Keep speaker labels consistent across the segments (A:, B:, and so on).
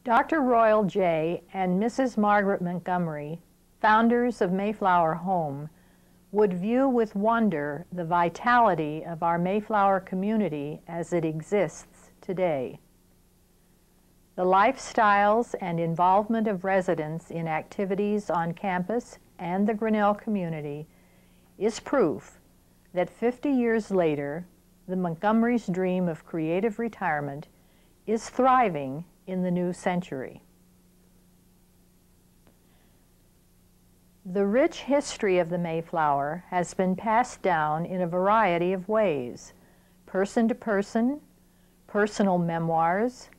A: Dr. Royal J. and Mrs. Margaret Montgomery, founders of Mayflower Home, would view with wonder the vitality of our Mayflower community as it exists today. The lifestyles and involvement of residents in activities on campus and the Grinnell community is proof that 50 years later, the Montgomerys' dream of creative retirement is thriving in the new century. The rich history of the Mayflower has been passed down in a variety of ways, person to person, personal memoirs,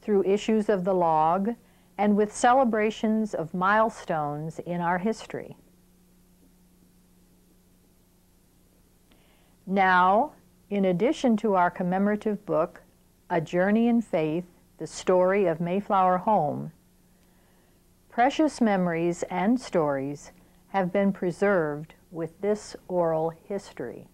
A: through issues of the log, and with celebrations of milestones in our history. Now, in addition to our commemorative book, A Journey in Faith, The Story of Mayflower Home, precious memories and stories have been preserved with this oral history.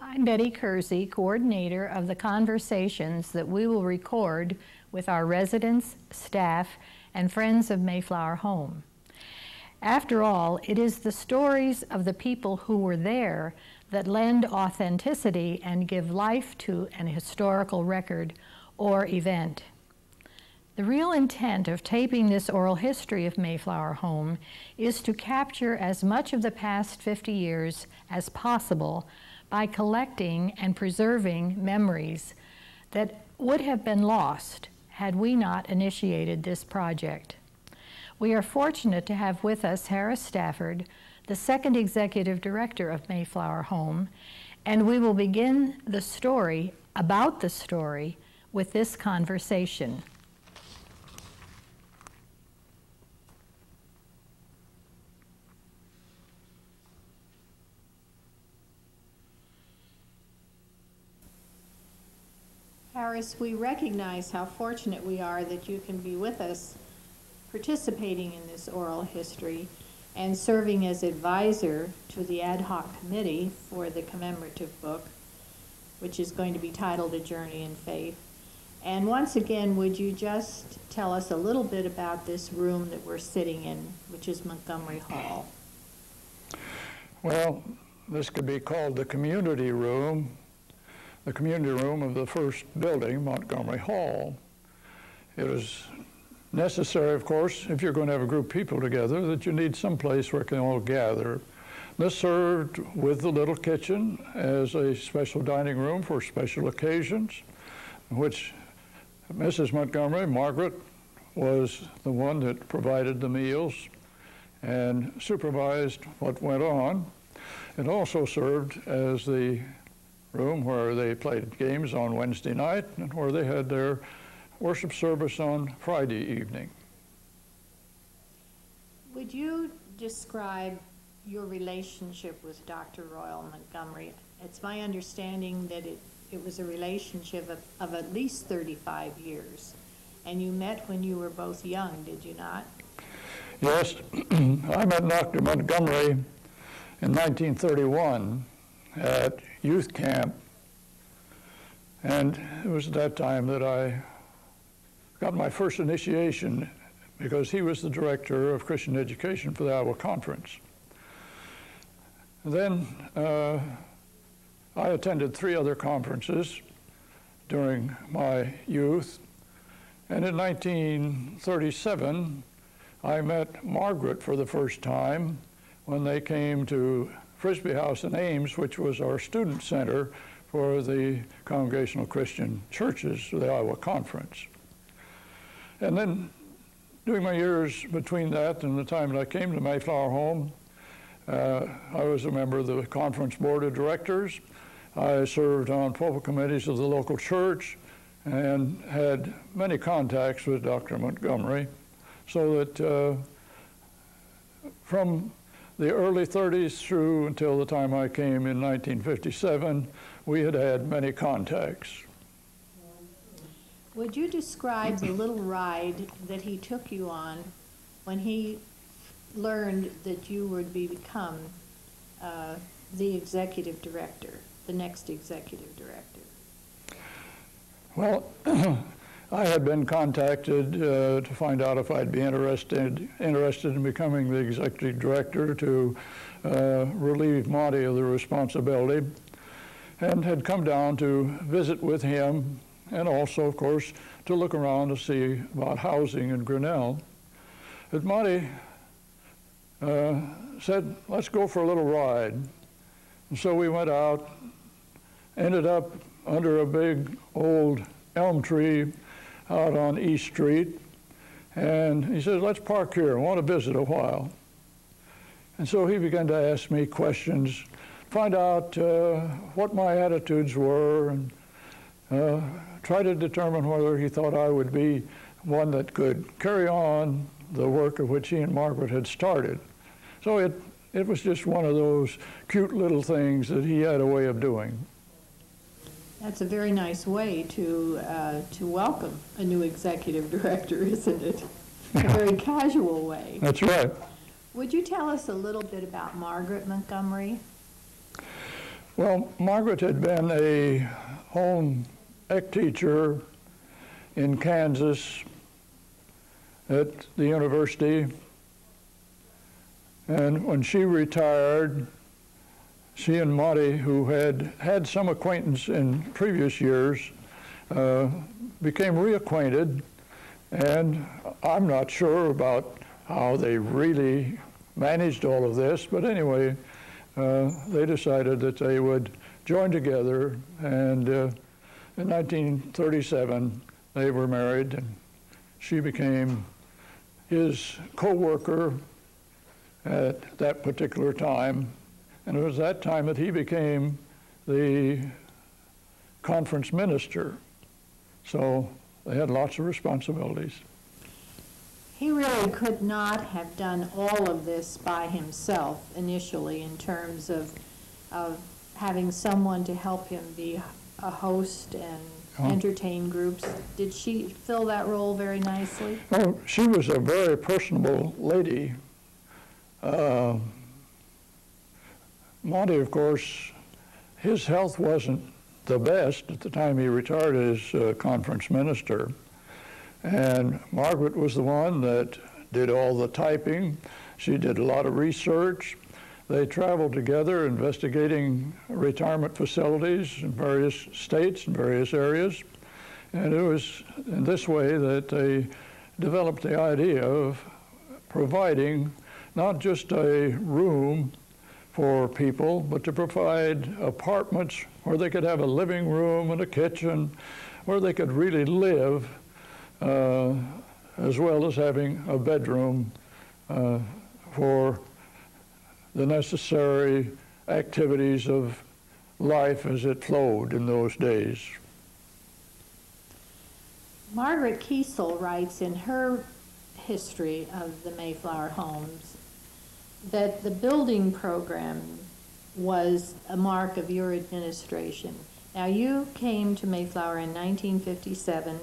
A: I'm Betty Kersey, coordinator of the conversations that we will record with our residents, staff, and friends of Mayflower Home. After all, it is the stories of the people who were there that lend authenticity and give life to an historical record or event. The real intent of taping this oral history of Mayflower Home is to capture as much of the past 50 years as possible by collecting and preserving memories that would have been lost had we not initiated this project. We are fortunate to have with us Harris Stafford, the second executive director of Mayflower Home, and we will begin the story about the story with this conversation. Harris, we recognize how fortunate we are that you can be with us participating in this oral history and serving as advisor to the ad hoc committee for the commemorative book, which is going to be titled A Journey in Faith. And once again, would you just tell us a little bit about this room that we're sitting in, which is Montgomery Hall?
B: Well, this could be called the community room of the first building, Montgomery Hall. It was necessary, of course, if you're going to have a group of people together, that you need some place where they can all gather. This served with the little kitchen as a special dining room for special occasions, in which Mrs. Montgomery, Margaret, was the one that provided the meals and supervised what went on. It also served as the room where they played games on Wednesday night and where they had their worship service on Friday evening.
A: Would you describe your relationship with Dr. Royal Montgomery? It's my understanding that it was a relationship of at least 35 years, and you met when you were both young, did you not?
B: Yes, I met Dr. Montgomery in 1931 at youth camp, and it was at that time that I got my first initiation, because he was the director of Christian education for the Iowa Conference. Then I attended 3 other conferences during my youth, and in 1937 I met Margaret for the first time when they came to Frisbee House in Ames, which was our student center for the Congregational Christian Churches of the Iowa Conference. And then during my years between that and the time that I came to Mayflower Home, I was a member of the conference board of directors. I served on pulpit committees of the local church and had many contacts with Dr. Montgomery, so that from the early 30s through until the time I came in 1957, we had had many contacts.
A: Would you describe the little ride that he took you on when he learned that you would become the executive director, the next executive director?
B: Well, I had been contacted to find out if I'd be interested in becoming the executive director to relieve Monty of the responsibility, and had come down to visit with him and also, of course, to look around to see about housing in Grinnell. But Monty said, let's go for a little ride. And so we went out, ended up under a big old elm tree out on East Street. And he says, let's park here, I want to visit a while. And so he began to ask me questions, find out what my attitudes were, and try to determine whether he thought I would be one that could carry on the work of which he and Margaret had started. So it was just one of those cute little things that he had a way of doing.
A: That's a very nice way to welcome a new executive director, isn't it? A very casual way.
B: That's right.
A: Would you tell us a little bit about Margaret Montgomery?
B: Well, Margaret had been a home ec teacher in Kansas at the university. And when she retired, she and Monty, who had had some acquaintance in previous years, became reacquainted. And I'm not sure about how they really managed all of this, but anyway, they decided that they would join together, and in 1937 they were married, and she became his co-worker at that particular time, and it was that time that he became the conference minister. So they had lots of responsibilities.
A: He really could not have done all of this by himself initially, in terms of having someone to help him be a host and entertain groups. Did she fill that role very nicely?
B: Oh, she was a very personable lady. Monty, of course, his health wasn't the best at the time he retired as conference minister. And Margaret was the one that did all the typing. She did a lot of research. They traveled together investigating retirement facilities in various states and various areas. And it was in this way that they developed the idea of providing not just a room for people, but to provide apartments where they could have a living room and a kitchen, where they could really live, as well as having a bedroom for the necessary activities of life as it flowed in those days.
A: Margaret Kiesel writes in her history of the Mayflower homes that the building program was a mark of your administration. Now, you came to Mayflower in 1957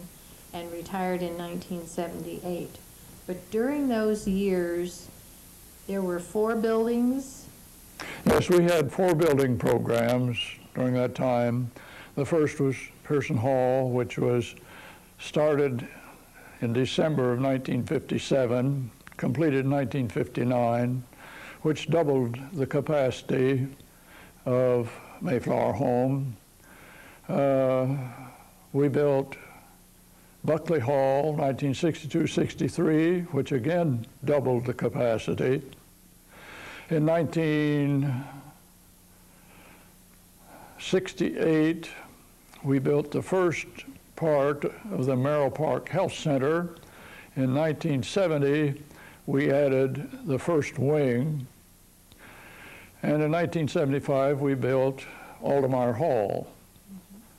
A: and retired in 1978. But during those years, there were 4 buildings?
B: Yes, we had 4 building programs during that time. The first was Pearson Hall, which was started in December of 1957, completed in 1959, which doubled the capacity of Mayflower Home. We built Buckley Hall, 1962-63, which again doubled the capacity. In 1968, we built the first part of the Merrill Park Health Center. In 1970, we added the first wing. And in 1975, we built Aldemeyer Hall.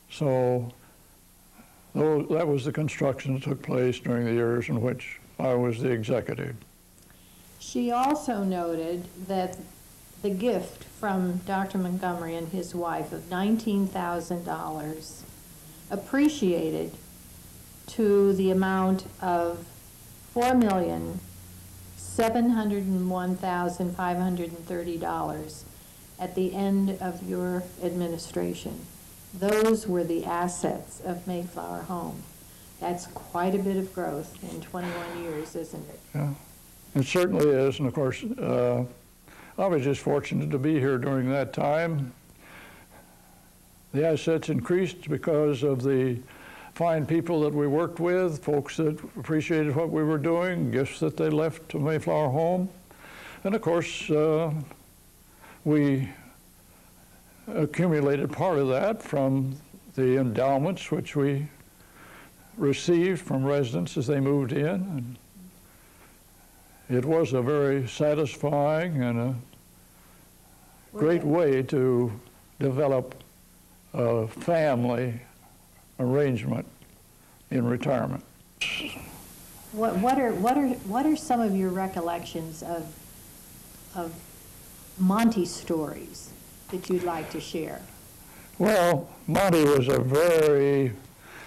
B: So that was the construction that took place during the years in which I was the executive.
A: She also noted that the gift from Dr. Montgomery and his wife of $19,000 appreciated to the amount of $4,701,530 at the end of your administration. Those were the assets of Mayflower Home. That's quite a bit of growth in 21 years, isn't it?
B: Yeah, it certainly is. And of course, I was just fortunate to be here during that time. The assets increased because of the fine people that we worked with, folks that appreciated what we were doing, gifts that they left to Mayflower Home. And of course, we accumulated part of that from the endowments which we received from residents as they moved in. And it was a very satisfying and a great way to develop a family arrangement in retirement.
A: What are some of your recollections of Monty's stories that you'd like to share?
B: Well, Monty was a very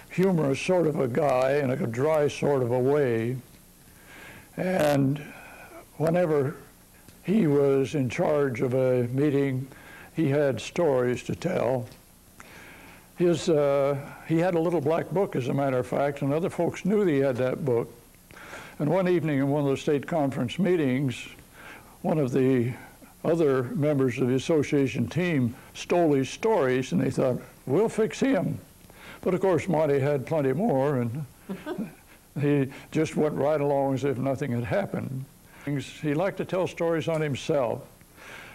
B: humorous sort of a guy in a dry sort of a way. And whenever he was in charge of a meeting, he had stories to tell. He had a little black book, as a matter of fact, and other folks knew that he had that book. And one evening in one of the state conference meetings, one of the other members of the association team stole his stories, and they thought, we'll fix him. But of course, Monty had plenty more, and he just went right along as if nothing had happened. He liked to tell stories on himself.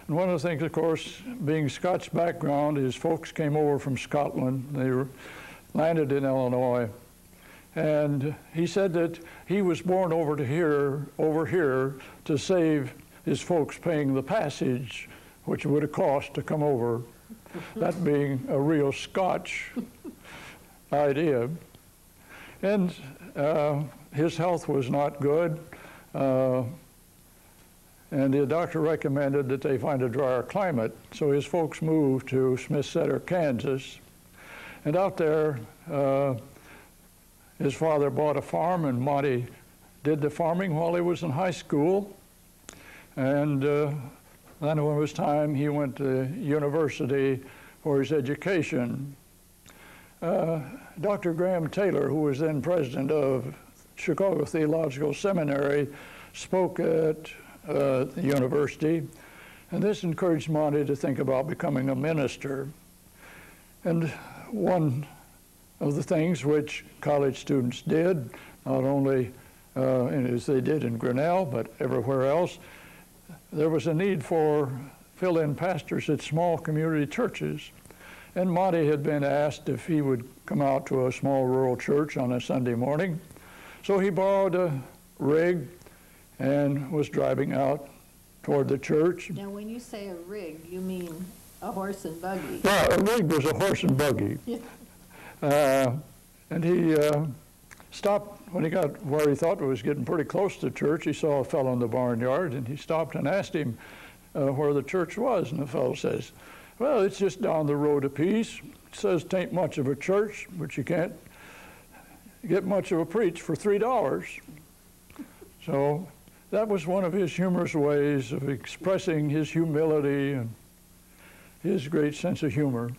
B: And one of the things, of course, being Scots background, his folks came over from Scotland. They landed in Illinois. And he said that he was born over here to save his folks paying the passage, which would have cost to come over, that being a real Scotch idea. And his health was not good, and the doctor recommended that they find a drier climate. So his folks moved to Smithsett, Kansas. And out there, his father bought a farm, and Monty did the farming while he was in high school. And then when it was time, he went to university for his education. Dr. Graham Taylor, who was then president of Chicago Theological Seminary, spoke at the university, and this encouraged Monty to think about becoming a minister. And one of the things which college students did, not only as they did in Grinnell, but everywhere else, there was a need for fill-in pastors at small community churches. And Monty had been asked if he would come out to a small rural church on a Sunday morning. So he borrowed a rig and was driving out toward the church.
A: Now, when you say a rig, you mean a horse and buggy?
B: Yeah, a rig was a horse and buggy. And he stopped when he got where he thought it was getting pretty close to church. He saw a fellow in the barnyard, and he stopped and asked him where the church was. And the fellow says, well, it's just down the road a piece. It says it ain't much of a church, but you can't get much of a preach for $3. So that was one of his humorous ways of expressing his humility and his great sense of humor.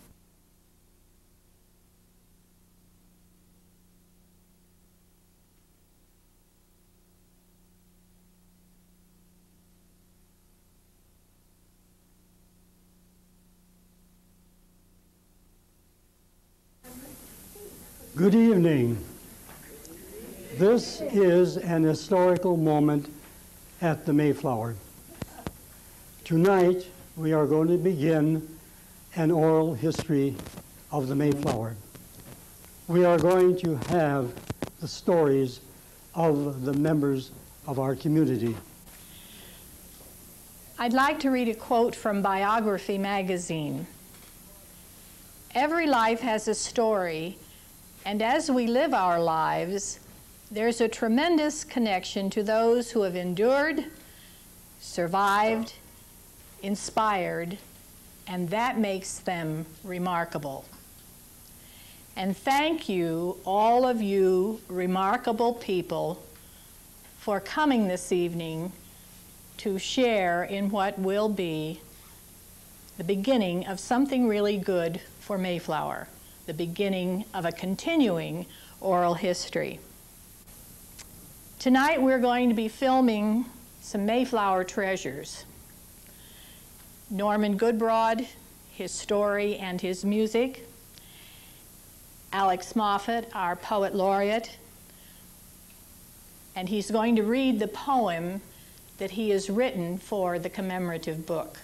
C: Good evening. This is an historical moment at the Mayflower. Tonight, we are going to begin an oral history of the Mayflower. We are going to have the stories of the members of our community.
A: I'd like to read a quote from Biography magazine. Every life has a story, and as we live our lives, there's a tremendous connection to those who have endured, survived, inspired, and that makes them remarkable. And thank you, all of you remarkable people, for coming this evening to share in what will be the beginning of something really good for Mayflower, the beginning of a continuing oral history. Tonight we're going to be filming some Mayflower treasures. Norman Goodbrod, his story and his music, Alex Moffett, our poet laureate, and he's going to read the poem that he has written for the commemorative book.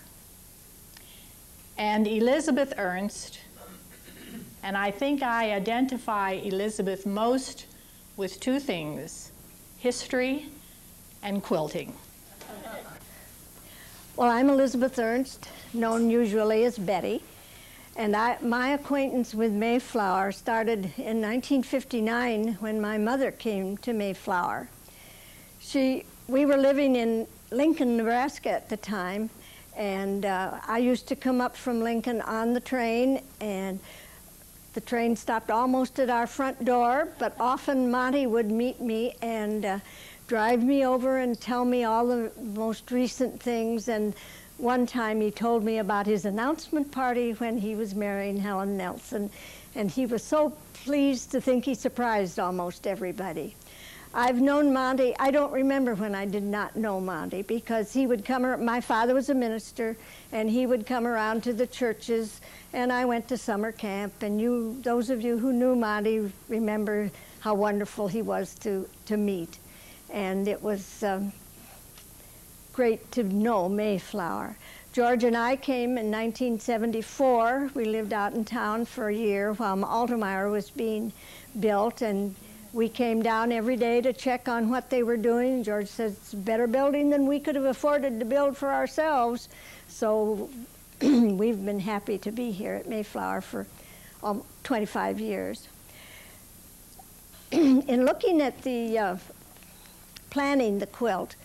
A: And Elizabeth Ernst, and I think I identify Elizabeth most with two things: history and quilting.
D: Well, I'm Elizabeth Ernst, known usually as Betty, and my acquaintance with Mayflower started in 1959 when my mother came to Mayflower. We were living in Lincoln, Nebraska at the time, and I used to come up from Lincoln on the train, and the train stopped almost at our front door, but often Monty would meet me and drive me over and tell me all the most recent things. And one time he told me about his announcement party when he was marrying Helen Nelson, and he was so pleased to think he surprised almost everybody. I've known Monty. I don't remember when I did not know Monty, because he would come, my father was a minister, and he would come around to the churches, and I went to summer camp, and those of you who knew Monty remember how wonderful he was to meet. And it was great to know Mayflower. George and I came in 1974. We lived out in town for a year while Altemeyer was being built, and we came down every day to check on what they were doing. George said it's a better building than we could have afforded to build for ourselves. So we've been happy to be here at Mayflower for 25 years. In looking at the planning the quilt,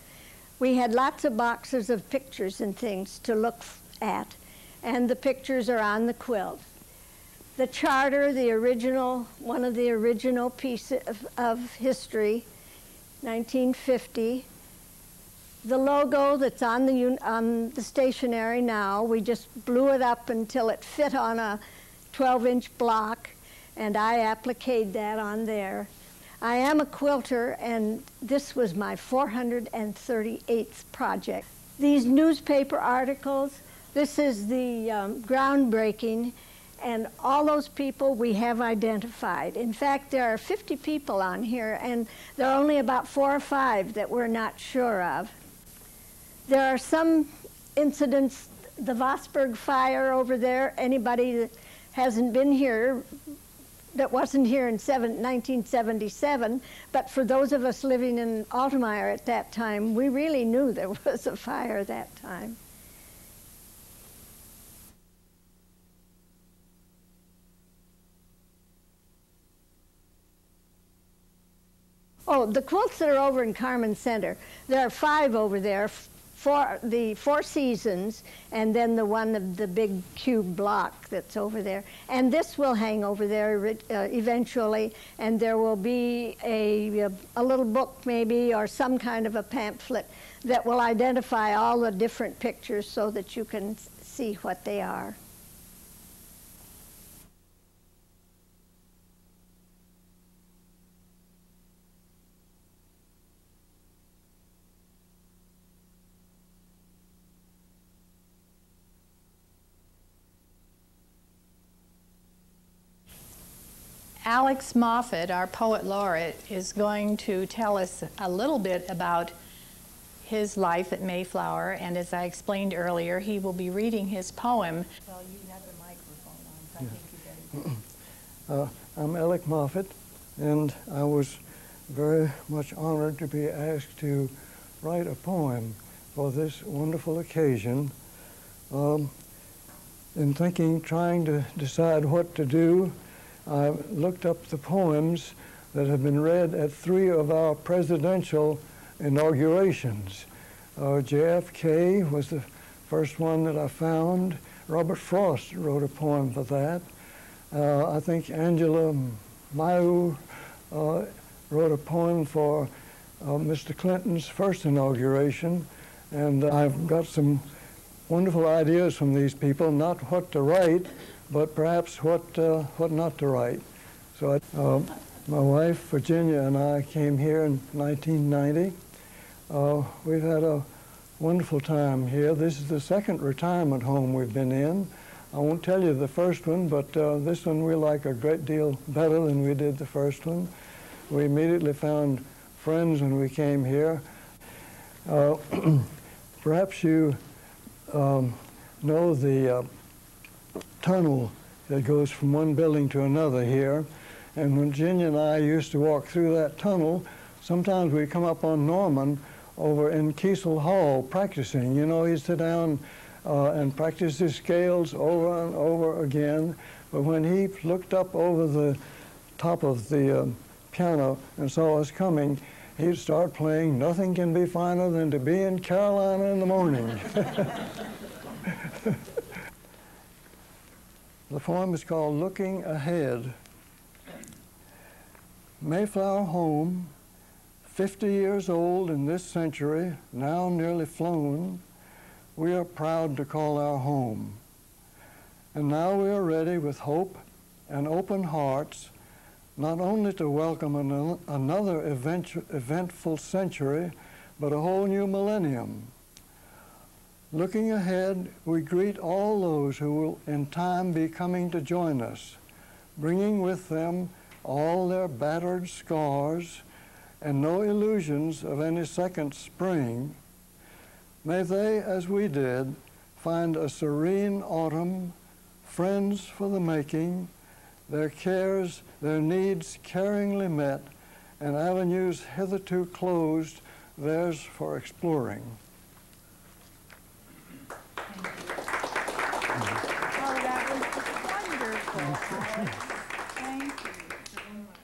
D: we had lots of boxes of pictures and things to look at, and the pictures are on the quilt. The charter, the original, one of the original pieces of history, 1950. The logo that's on the stationery now, we just blew it up until it fit on a 12-inch block, and I appliqued that on there. I am a quilter, and this was my 438th project. These newspaper articles, this is the groundbreaking, and all those people we have identified. In fact, there are 50 people on here, and there are only about 4 or 5 that we're not sure of. There are some incidents, the Vosburg fire over there, anybody that hasn't been here, that wasn't here in 1977, but for those of us living in Altemeyer at that time, we really knew there was a fire that time. Oh, the quilts that are over in Carmen Center, there are 5 over there, for the 4 Seasons, and then the one of the big cube block that's over there. And this will hang over there eventually, and there will be a little book maybe, or some kind of a pamphlet that will identify all the different pictures so that you can see what they are.
A: Alex Moffett, our poet laureate, is going to tell us a little bit about his life at Mayflower, and as I explained earlier, he will be reading his poem. Well, you have the microphone on, so I think you better.
E: I'm Alex Moffett, and I was very much honored to be asked to write a poem for this wonderful occasion. In trying to decide what to do, I looked up the poems that have been read at 3 of our presidential inaugurations. JFK was the first one that I found. Robert Frost wrote a poem for that. I think Angela Mayu wrote a poem for Mr. Clinton's first inauguration, and I've got some wonderful ideas from these people, not what to write, but perhaps what not to write. So my wife, Virginia, and I came here in 1990. We've had a wonderful time here. This is the 2nd retirement home we've been in. I won't tell you the first one, but this one we like a great deal better than we did the first one. We immediately found friends when we came here. Perhaps you know the tunnel that goes from one building to another here. And when Virginia and I used to walk through that tunnel, sometimes we'd come up on Norman over in Kiesel Hall practicing. You know, he'd sit down and practice his scales over and over again. But when he looked up over the top of the piano and saw us coming, he'd start playing "Nothing Can Be Finer Than to Be in Carolina in the Morning." The poem is called "Looking Ahead." Mayflower home, 50 years old in this century, now nearly flown, we are proud to call our home. And now we are ready with hope and open hearts, not only to welcome another eventful century, but a whole new millennium. Looking ahead, we greet all those who will in time be coming to join us, bringing with them all their battered scars and no illusions of any second spring. May they, as we did, find a serene autumn, friends for the making, their cares, their needs caringly met, and avenues hitherto closed, theirs for exploring.
A: Oh, that was wonderful. Thank you so much.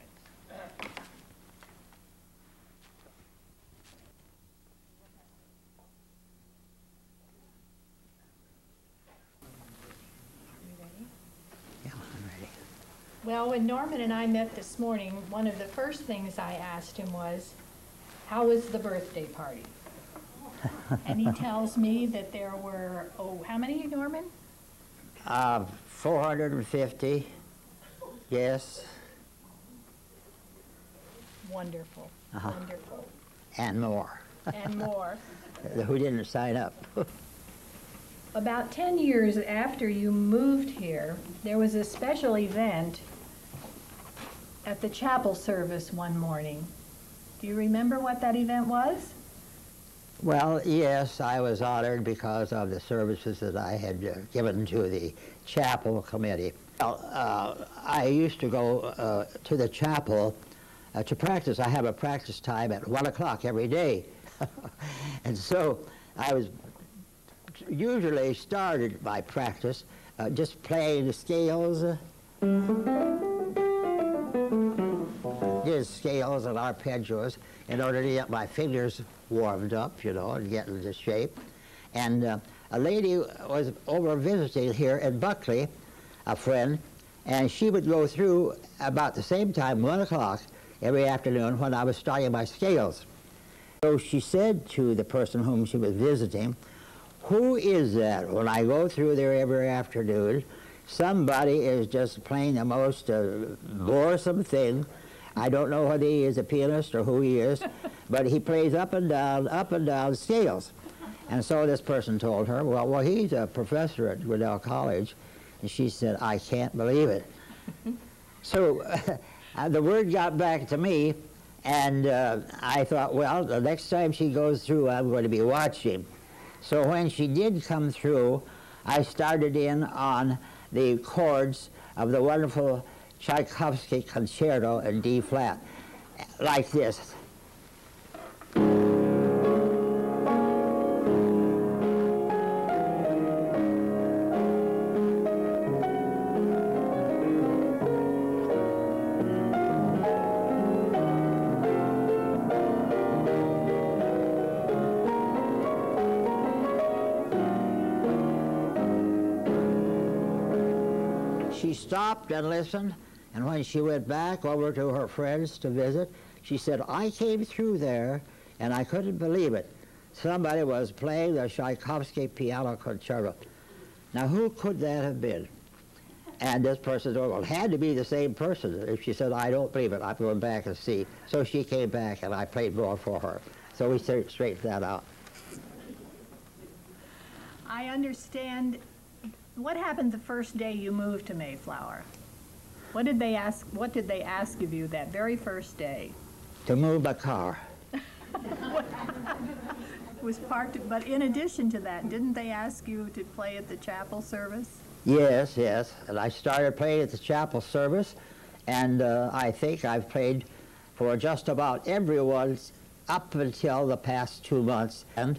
A: Well, when Norman and I met this morning, one of the first things I asked him was, how was the birthday party? And he tells me that there were, how many, Norman?
F: 450, yes.
A: Wonderful, wonderful.
F: And more.
A: And more.
F: Who didn't sign up?
A: About 10 years after you moved here, there was a special event at the chapel service one morning. Do you remember what that event was?
F: Well, yes, I was honored because of the services that I had given to the chapel committee. Well, I used to go to the chapel to practice. I have a practice time at 1 o'clock every day. And so I was usually started my practice just playing the scales, did scales and arpeggios in order to get my fingers warmed up, you know, and get into shape. And a lady was over visiting here in Buckley, a friend, and she would go through about the same time, 1 o'clock every afternoon when I was starting my scales. So she said to the person whom she was visiting, "Who is that? When I go through there every afternoon, somebody is just playing the most boresome thing. I don't know whether he is a pianist or who he is, but he plays up and down scales." And so this person told her, well, he's a professor at Grinnell College. And she said, "I can't believe it." So the word got back to me, and I thought, well, the next time she goes through, I'm going to be watching. So when she did come through, I started in on the chords of the wonderful Tchaikovsky concerto in D flat, like this. She stopped and listened, and when she went back over to her friends to visit, she said, "I came through there, and I couldn't believe it. Somebody was playing the Tchaikovsky piano concerto." Now, who could that have been? And this person said, well, it had to be the same person. If she said, "I don't believe it, I'm going back and see." So she came back, and I played more for her. So we straightened that out.
A: I understand What happened the first day you moved to Mayflower? What did they ask of you that very first day?
F: To move my car.
A: Was parked, but in addition to that, didn't they ask you to play at the chapel service?
F: Yes, yes. And I started playing at the chapel service, and I think I've played for just about everyone up until the past 2 months. And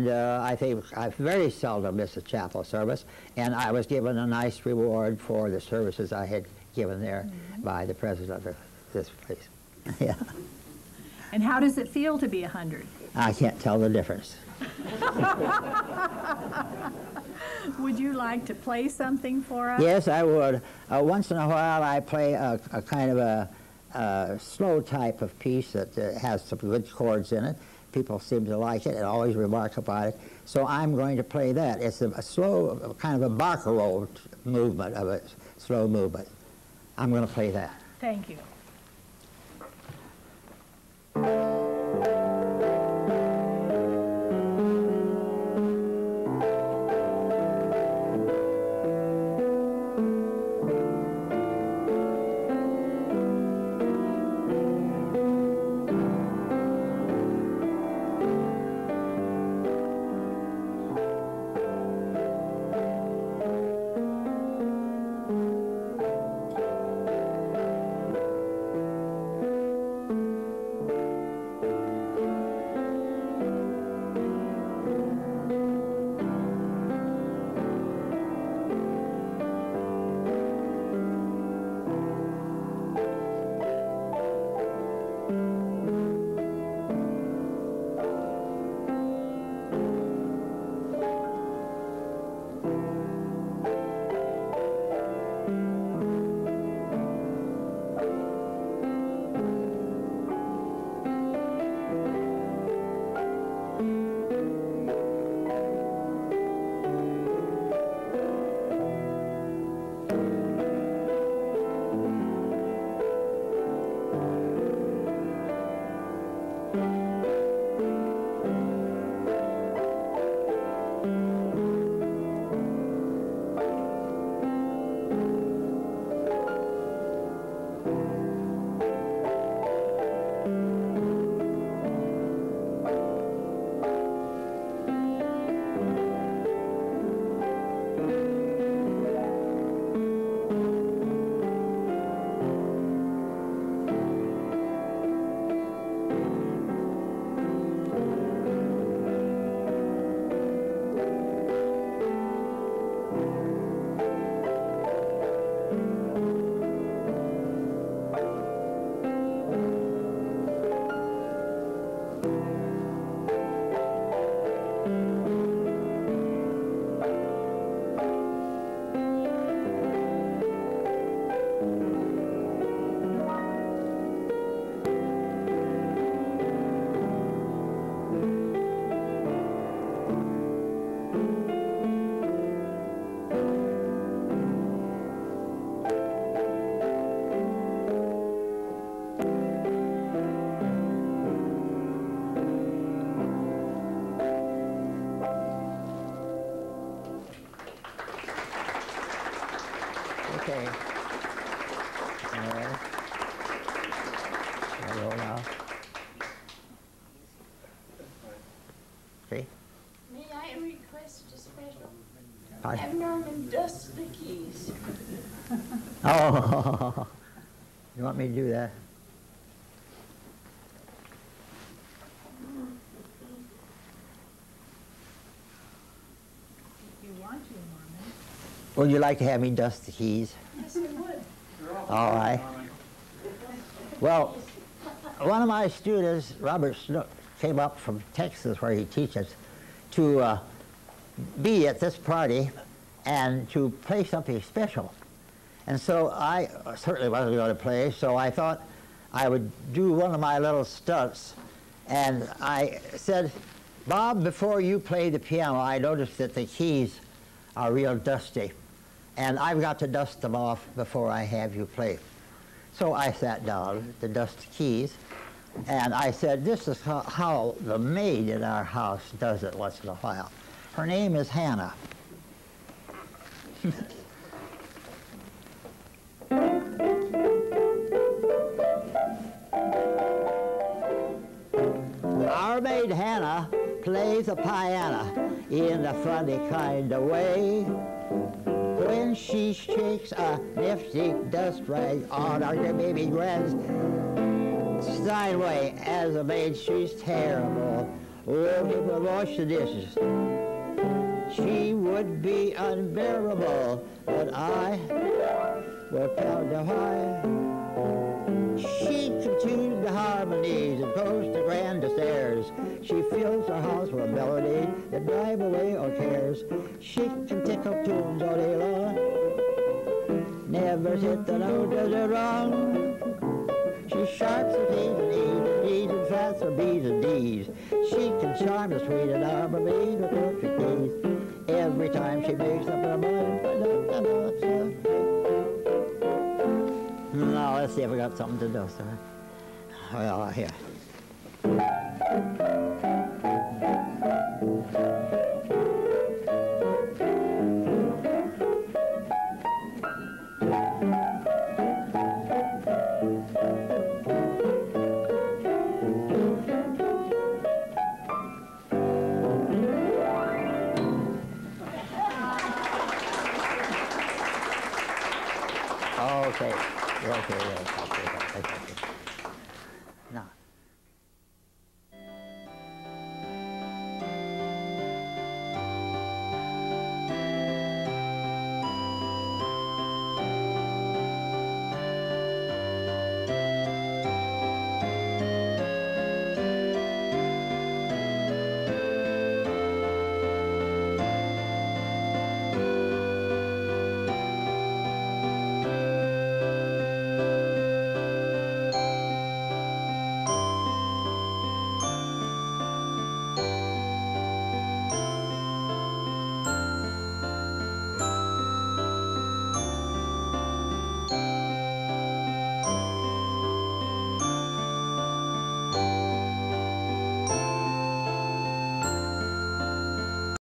F: I think I've very seldom missed a chapel service, and I was given a nice reward for the services I had given there by the president of this place. Yeah.
A: And how does it feel to be 100?
F: I can't tell the difference.
A: Would you like to play something for us?
F: Yes, I would. Once in a while I play a kind of a slow type of piece that has some good chords in it. People seem to like it and always remark about it. So I'm going to play that. It's a slow, kind of a barcarolle movement, of a slow movement. I'm going to play that.
A: Thank you.
F: Okay. All right. Hello now. See?
G: May I request a special?
F: Pardon?
G: Have Norman dust the keys.
F: Oh, you want me to do that?
A: If you want to, Norman.
F: Would you like to have me dust the keys?
G: Yes, I would.
F: All right. Well, one of my students, Robert Snook, came up from Texas where he teaches to be at this party and to play something special. And so I certainly wasn't going to play, so I thought I would do one of my little stunts. And I said, Bob, before you play the piano, I noticed that the keys are real dusty, and I've got to dust them off before I have you play. So I sat down to dust the keys, and I said, this is how the maid in our house does it once in a while. Her name is Hannah. Our maid Hannah plays the piano in a funny kind of way. When she shakes a nifty dust rag on our baby Gran's Steinway, as a maid she's terrible. Oh, he would wash the dishes. She would be unbearable, but I will count the high. She can tune the harmonies and coast the grand stairs. She fills her house with melody that drive away all cares. She can tickle tunes all day long, never hit the note as it wrong. She sharps the T's and E's, D's and flats for B's and D's. She can charm the sweet and arbor bees with perfect ease. Every time she makes up her mind. Now let's see if we got something to do, sir. Well, here. Okay.